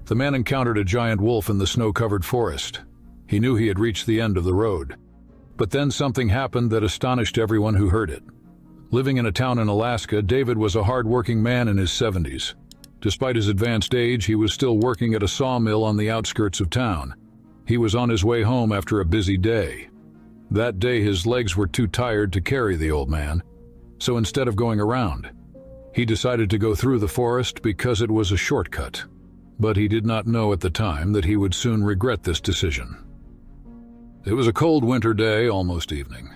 The man encountered a giant wolf in the snow-covered forest. He knew he had reached the end of the road. But then something happened that astonished everyone who heard it. Living in a town in Alaska, David was a hard-working man in his 70s. Despite his advanced age, he was still working at a sawmill on the outskirts of town. He was on his way home after a busy day. That day, his legs were too tired to carry the old man, so instead of going around, he decided to go through the forest because it was a shortcut. But he did not know at the time that he would soon regret this decision. It was a cold winter day, almost evening.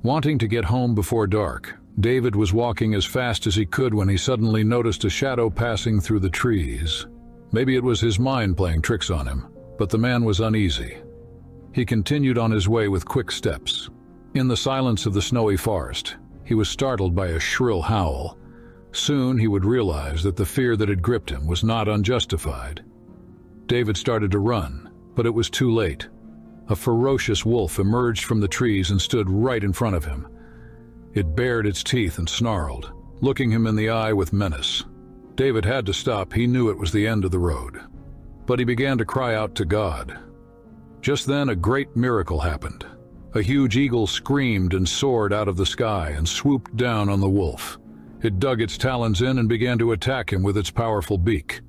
Wanting to get home before dark, David was walking as fast as he could when he suddenly noticed a shadow passing through the trees. Maybe it was his mind playing tricks on him, but the man was uneasy. He continued on his way with quick steps. In the silence of the snowy forest, he was startled by a shrill howl. Soon he would realize that the fear that had gripped him was not unjustified. David started to run, but it was too late. A ferocious wolf emerged from the trees and stood right in front of him. It bared its teeth and snarled, looking him in the eye with menace. David had to stop. He knew it was the end of the road. But he began to cry out to God. Just then, a great miracle happened. A huge eagle screamed and soared out of the sky and swooped down on the wolf. It dug its talons in and began to attack him with its powerful beak.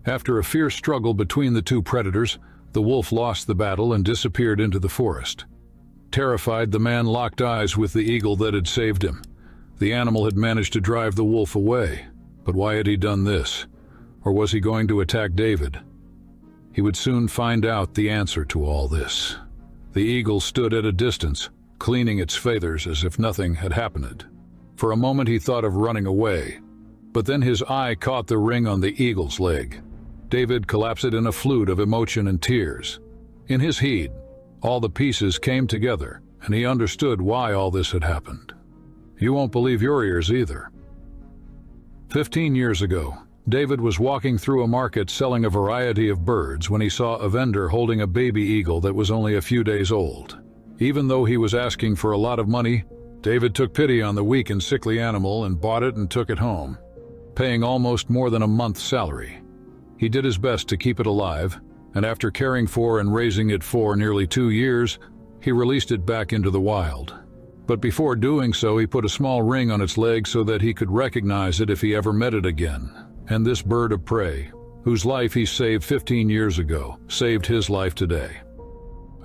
After a fierce struggle between the two predators, the wolf lost the battle and disappeared into the forest. Terrified, the man locked eyes with the eagle that had saved him. The animal had managed to drive the wolf away. But why had he done this? Or was he going to attack David? He would soon find out the answer to all this. The eagle stood at a distance, cleaning its feathers as if nothing had happened. For a moment he thought of running away, but then his eye caught the ring on the eagle's leg. David collapsed in a flood of emotion and tears. In his heat, all the pieces came together, and he understood why all this had happened. You won't believe your ears either. 15 years ago, David was walking through a market selling a variety of birds when he saw a vendor holding a baby eagle that was only a few days old. Even though he was asking for a lot of money, David took pity on the weak and sickly animal and bought it and took it home, paying almost more than a month's salary. He did his best to keep it alive, and after caring for and raising it for nearly 2 years, he released it back into the wild. But before doing so, he put a small ring on its leg so that he could recognize it if he ever met it again. And this bird of prey, whose life he saved 15 years ago, saved his life today.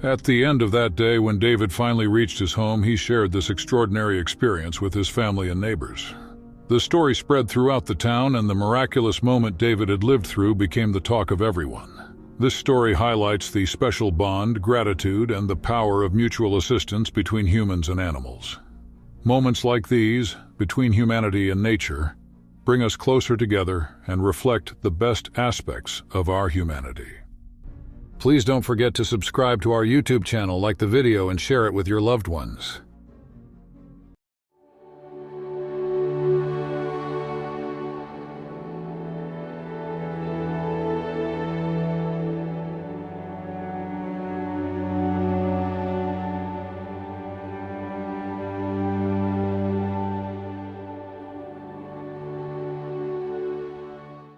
At the end of that day, when David finally reached his home, he shared this extraordinary experience with his family and neighbors. The story spread throughout the town, and the miraculous moment David had lived through became the talk of everyone. This story highlights the special bond, gratitude, and the power of mutual assistance between humans and animals. Moments like these, between humanity and nature, bring us closer together and reflect the best aspects of our humanity. Please don't forget to subscribe to our YouTube channel, like the video, and share it with your loved ones.